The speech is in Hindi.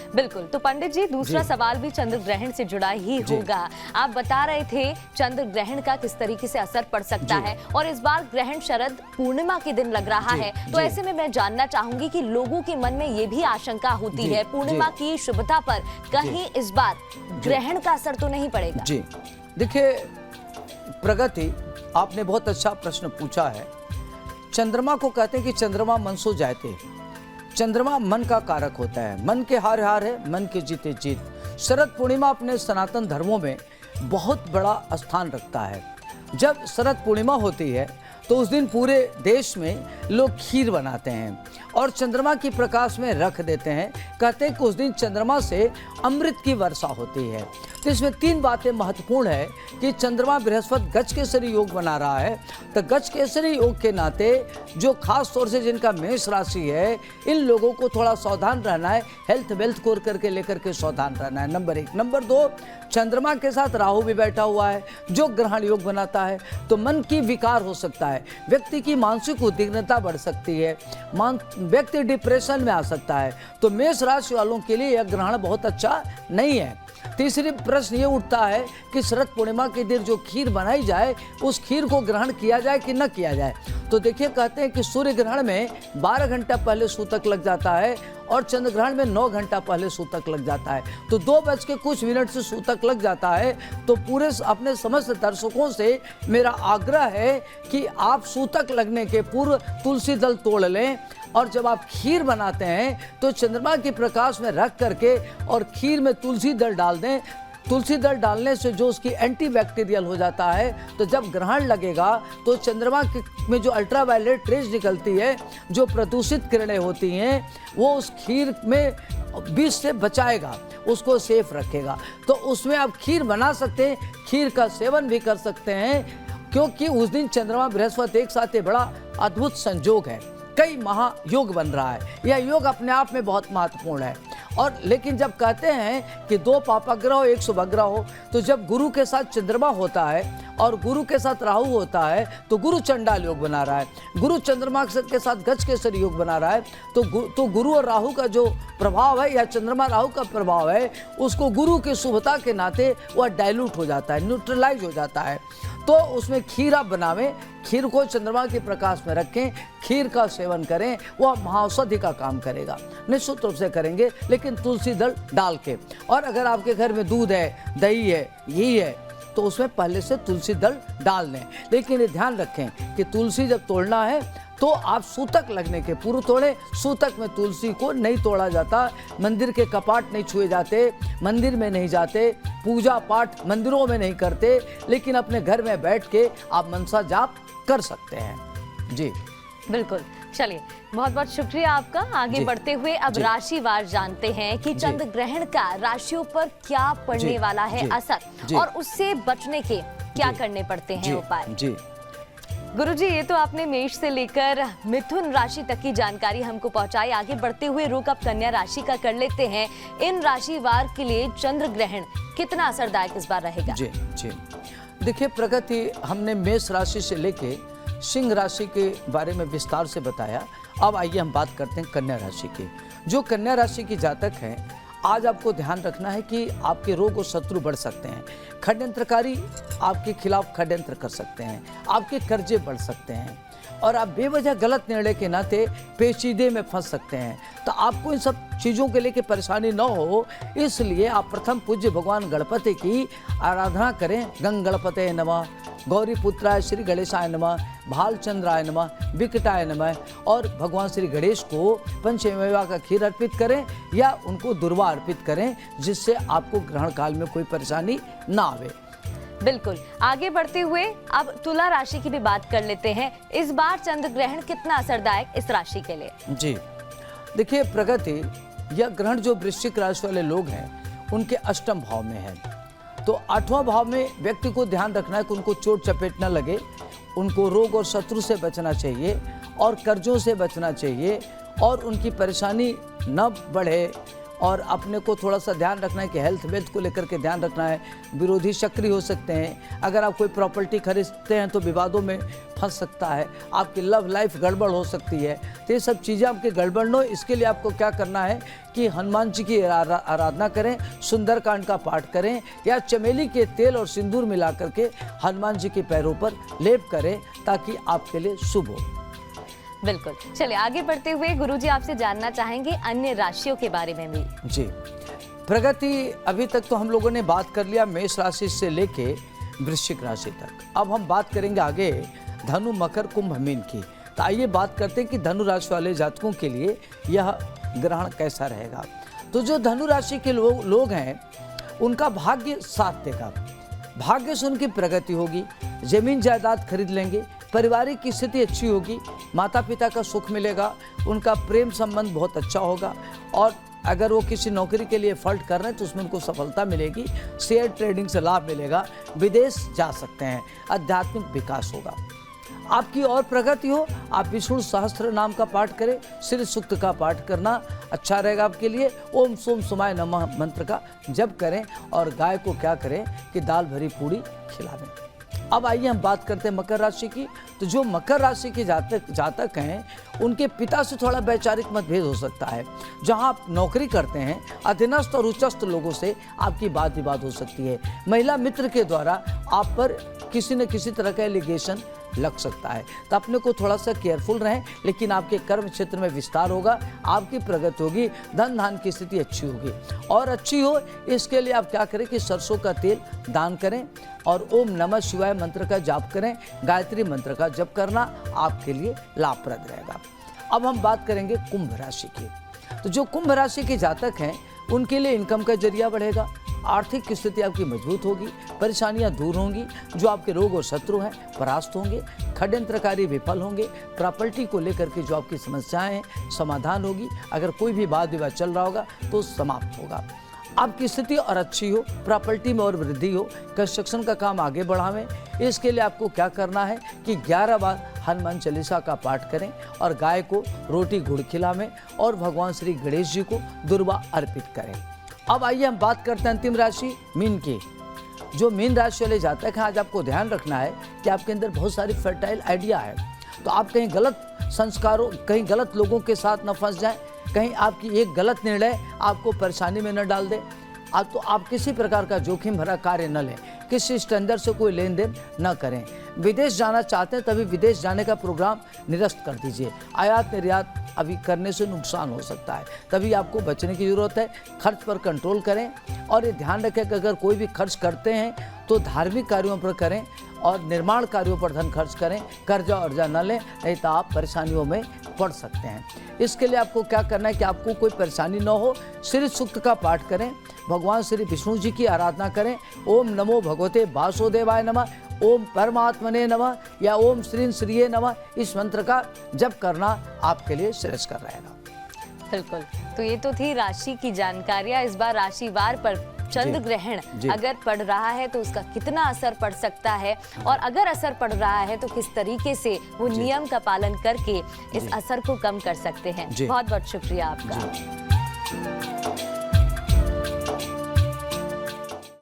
बिल्कुल। तो पंडित जी, दूसरा सवाल भी चंद्र ग्रहण से जुड़ा ही होगा। आप बता रहे थे चंद्र ग्रहण का किस तरीके से असर पड़ सकता है, और इस बार ग्रहण शरद पूर्णिमा के दिन लग रहा है, तो ऐसे में मैं जानना चाहूंगी कि लोगों के मन में ये भी आशंका होती है पूर्णिमा की शुभता पर कहीं इस बार ग्रहण का असर तो नहीं पड़ेगा? जी देखिए प्रगति, आपने बहुत अच्छा प्रश्न पूछा है। चंद्रमा को कहते हैं कि चंद्रमा मन सो जाते, चंद्रमा मन का कारक होता है, मन के हार हार है, मन के जीते जीत। शरद पूर्णिमा अपने सनातन धर्मों में बहुत बड़ा स्थान रखता है। जब शरद पूर्णिमा होती है तो उस दिन पूरे देश में लोग खीर बनाते हैं और चंद्रमा की प्रकाश में रख देते हैं। कहते हैं कि उस दिन चंद्रमा से अमृत की वर्षा होती है। तो इसमें 3 बातें महत्वपूर्ण है कि चंद्रमा बृहस्पति गज केसरी योग बना रहा है, तो गज केसरी योग के नाते जो खास तौर से जिनका मेष राशि है, इन लोगों को थोड़ा सावधान रहना है, हेल्थ वेल्थ को करके लेकर के सावधान रहना है, नंबर 1। नंबर 2, चंद्रमा के साथ राहु भी बैठा हुआ है जो ग्रहण योग बनाता है, तो मन की विकार हो सकता है, व्यक्ति की मानसिक उद्विग्नता बढ़ सकती है, व्यक्ति डिप्रेशन में आ सकता है। तो मेष राशि वालों के लिए यह ग्रहण बहुत अच्छा नहीं है। तीसरी प्रश्न ये उठता है कि शरद पूर्णिमा के दिन जो खीर बनाई जाए, उस खीर को ग्रहण किया जाए कि न किया जाए। तो देखिए, कहते हैं कि सूर्य ग्रहण में 12 घंटा पहले सूतक लग जाता है और चंद्र ग्रहण में 9 घंटा पहले सूतक लग जाता है, तो 2 बज के कुछ मिनट से सूतक लग जाता है। तो पूरे अपने समस्त दर्शकों से मेरा आग्रह है कि आप सूतक लगने के पूर्व तुलसी दल तोड़ लें, और जब आप खीर बनाते हैं तो चंद्रमा के प्रकाश में रख करके और खीर में तुलसी दल डाल दें। तुलसी दल डालने से जो उसकी एंटीबैक्टीरियल हो जाता है, तो जब ग्रहण लगेगा तो चंद्रमा में जो अल्ट्रावायलेट रेज निकलती है, जो प्रदूषित किरणें होती हैं, वो उस खीर में विष से बचाएगा, उसको सेफ रखेगा। तो उसमें आप खीर बना सकते हैं, खीर का सेवन भी कर सकते हैं, क्योंकि उस दिन चंद्रमा बृहस्पति एक साथ बड़ा अद्भुत संयोग है, कई महायोग बन रहा है। यह योग अपने आप में बहुत महत्वपूर्ण है। और लेकिन जब कहते हैं कि 2 पापाग्रह हो 1 शुभग्रह हो, तो जब गुरु के साथ चंद्रमा होता है और गुरु के साथ राहु होता है तो गुरु चंडाल योग बना रहा है, गुरु चंद्रमा के साथ गज केसरी योग बना रहा है, तो गुरु और राहु का जो प्रभाव है या चंद्रमा राहु का प्रभाव है, उसको गुरु की शुभता के नाते वह डाइल्यूट हो जाता है, न्यूट्रलाइज हो जाता है। तो उसमें खीर आप बनावें, खीर को चंद्रमा के प्रकाश में रखें, खीर का सेवन करें, वह महाऔषधि का काम करेगा, निश्चित रूप से करेंगे, लेकिन तुलसी दल डाल के। और अगर आपके घर में दूध है, दही है, घी है, तो उसमें पहले से तुलसी दल डाल लें। लेकिन ये ध्यान रखें कि तुलसी जब तोड़ना है तो आप सूतक लगने के पूर्व तोड़ें। सूतक में तुलसी को नहीं तोड़ा जाता, मंदिर के कपाट नहीं छुए जाते, मंदिर में नहीं जाते, पूजा पाठ मंदिरों में नहीं करते, लेकिन अपने घर में बैठ के आप मनसा जाप कर सकते हैं। जी बिल्कुल। चलिए, बहुत बहुत शुक्रिया आपका। आगे बढ़ते हुए अब राशिवार जानते हैं कि चंद्र ग्रहण का राशियों पर क्या पड़ने वाला है असर, और उससे बचने के क्या करने पड़ते हैं उपाय। जी गुरुजी, ये तो आपने मेष से लेकर मिथुन राशि तक की जानकारी हमको पहुंचाई। आगे बढ़ते हुए रुख अब कन्या राशि का कर लेते हैं। इन राशिवार के लिए चंद्र ग्रहण कितना असरदायक इस बार रहेगा? जी जी देखिए प्रगति, हमने मेष राशि से लेके सिंह राशि के बारे में विस्तार से बताया। अब आइए हम बात करते हैं कन्या राशि की। जो कन्या राशि की जातक हैं, आज आपको ध्यान रखना है कि आपके रोग और शत्रु बढ़ सकते हैं, षड्यंत्रकारी आपके खिलाफ षड्यंत्र कर सकते हैं, आपके कर्जे बढ़ सकते हैं, और आप बेवजह गलत निर्णय के नाते पेचीदे में फंस सकते हैं। तो आपको इन सब चीज़ों के लेके परेशानी न हो, इसलिए आप प्रथम पूज्य भगवान गणपति की आराधना करें। गंग गणपते नमः, गौरी पुत्राय श्री गणेशाय नमः, भालचंद्राय नमः, विकटाय नमः, और भगवान श्री गणेश को पंचमेवा का खीर अर्पित करें या उनको दुर्वा अर्पित करें, जिससे आपको ग्रहण काल में कोई परेशानी ना आवे। बिल्कुल। आगे बढ़ते हुए अब तुला राशि की भी बात कर लेते हैं। इस बार चंद्र ग्रहण कितना असरदायक इस राशि के लिए? जी देखिए प्रगति, यह ग्रहण जो वृश्चिक राशि वाले लोग हैं उनके अष्टम भाव में है, तो 8वां भाव में व्यक्ति को ध्यान रखना है कि उनको चोट चपेट न लगे, उनको रोग और शत्रु से बचना चाहिए और कर्जों से बचना चाहिए, और उनकी परेशानी न बढ़े और अपने को थोड़ा सा ध्यान रखना है कि हेल्थ वेल्थ को लेकर के ध्यान रखना है। विरोधी सक्रिय हो सकते हैं। अगर आप कोई प्रॉपर्टी खरीदते हैं तो विवादों में फंस सकता है। आपकी लव लाइफ गड़बड़ हो सकती है। तो ये सब चीज़ें आपकी गड़बड़ न हो, इसके लिए आपको क्या करना है कि हनुमान जी की आराधना करें, सुंदरकांड का पाठ करें या चमेली के तेल और सिंदूर मिला करके हनुमान जी के पैरों पर लेप करें ताकि आपके लिए शुभ हो। बिल्कुल। चलिए आगे बढ़ते हुए गुरुजी आपसे जानना चाहेंगे अन्य राशियों के बारे में भी। जी प्रगति, अभी तक तो हम लोगों ने बात कर लिया मेष राशि से लेके वृश्चिक राशि तक। अब हम बात करेंगे आगे धनु, मकर, कुंभ, मीन की। तो आइए बात करते हैं कि धनु राशि वाले जातकों के लिए यह ग्रहण कैसा रहेगा। तो जो धनु राशि के लोग हैं उनका भाग्य साथ देगा। भाग्य से उनकी प्रगति होगी, जमीन जायदाद खरीद लेंगे, पारिवारिक की स्थिति अच्छी होगी, माता पिता का सुख मिलेगा, उनका प्रेम संबंध बहुत अच्छा होगा और अगर वो किसी नौकरी के लिए एफर्ट कर रहे हैं तो उसमें उनको सफलता मिलेगी, शेयर ट्रेडिंग से लाभ मिलेगा, विदेश जा सकते हैं, आध्यात्मिक विकास होगा। आपकी और प्रगति हो, आप विष्णु सहस्त्र नाम का पाठ करें, श्री सूक्त का पाठ करना अच्छा रहेगा आपके लिए। ओम सोम सुमाय नमः मंत्र का जप करें और गाय को क्या करें कि दाल भरी पूड़ी खिलावें। अब आइए हम बात करते हैं मकर राशि की। तो जो मकर राशि के जातक हैं उनके पिता से थोड़ा वैचारिक मतभेद हो सकता है। जहां आप नौकरी करते हैं अधीनस्थ और उच्चस्थ लोगों से आपकी बात विवाद हो सकती है। महिला मित्र के द्वारा आप पर किसी न किसी तरह का एलिगेशन लग सकता है, तो अपने को थोड़ा सा केयरफुल रहें। लेकिन आपके कर्म क्षेत्र में विस्तार होगा, आपकी प्रगति होगी, धन धान की स्थिति अच्छी होगी। और अच्छी हो इसके लिए आप क्या करें कि सरसों का तेल दान करें और ओम नमः शिवाय मंत्र का जाप करें, गायत्री मंत्र का जप करना आपके लिए लाभप्रद रहेगा। अब हम बात करेंगे कुंभ राशि की। तो जो कुंभ राशि के जातक हैं उनके लिए इनकम का जरिया बढ़ेगा, आर्थिक स्थिति आपकी मजबूत होगी, परेशानियां दूर होंगी, जो आपके रोग और शत्रु हैं परास्त होंगे, षड्यंत्रकारी विफल होंगे, प्रॉपर्टी को लेकर के जो आपकी समस्याएं हैं समाधान होगी। अगर कोई भी वाद विवाद चल रहा होगा तो समाप्त होगा। आपकी स्थिति और अच्छी हो, प्रॉपर्टी में और वृद्धि हो, कंस्ट्रक्शन का काम आगे बढ़ावें। इसके लिए आपको क्या करना है कि 11 बार हनुमान चालीसा का पाठ करें और गाय को रोटी गुड़ खिलावें और भगवान श्री गणेश जी को दुर्वा अर्पित करें। अब आइए हम बात करते हैं अंतिम राशि मीन की। जो मीन राशि वाले जातक हैं आज आपको ध्यान रखना है कि आपके अंदर बहुत सारी फर्टाइल आइडिया है। तो आप कहीं गलत संस्कारों, कहीं गलत लोगों के साथ न फंस जाएं, कहीं आपकी एक गलत निर्णय आपको परेशानी में न डाल दे। तो आप किसी प्रकार का जोखिम भरा कार्य न लें, किसी स्टैंडर से कोई लेन देन न करें। विदेश जाना चाहते हैं तभी विदेश जाने का प्रोग्राम निरस्त कर दीजिए। आयात निर्यात अभी करने से नुकसान हो सकता है, तभी आपको बचने की जरूरत है। खर्च पर कंट्रोल करें और ये ध्यान रखें कि अगर कोई भी खर्च करते हैं तो धार्मिक कार्यों पर करें और निर्माण कार्यों पर धन खर्च करें। कर्जा अर्जा न लें, नहीं तो आप परेशानियों में पड़ सकते हैं। इसके लिए आपको क्या करना है कि आपको कोई परेशानी न हो, श्री सूक्त का पाठ करें, भगवान श्री विष्णु जी की आराधना करें। ओम नमो भगवते वासुदेवाय नमः, ओम परमात्मने नमः या ओम श्रीं श्रीये नमः, इस मंत्र का जप करना आपके लिए श्रेष्ठकर रहेगा। बिल्कुल। तो ये तो थी राशि की जानकारियां। इस बार राशिवार पर चंद्र ग्रहण अगर पड़ रहा है तो उसका कितना असर पड़ सकता है, और अगर असर पड़ रहा है तो किस तरीके से वो नियम का पालन करके इस असर को कम कर सकते हैं। बहुत बहुत शुक्रिया आपका।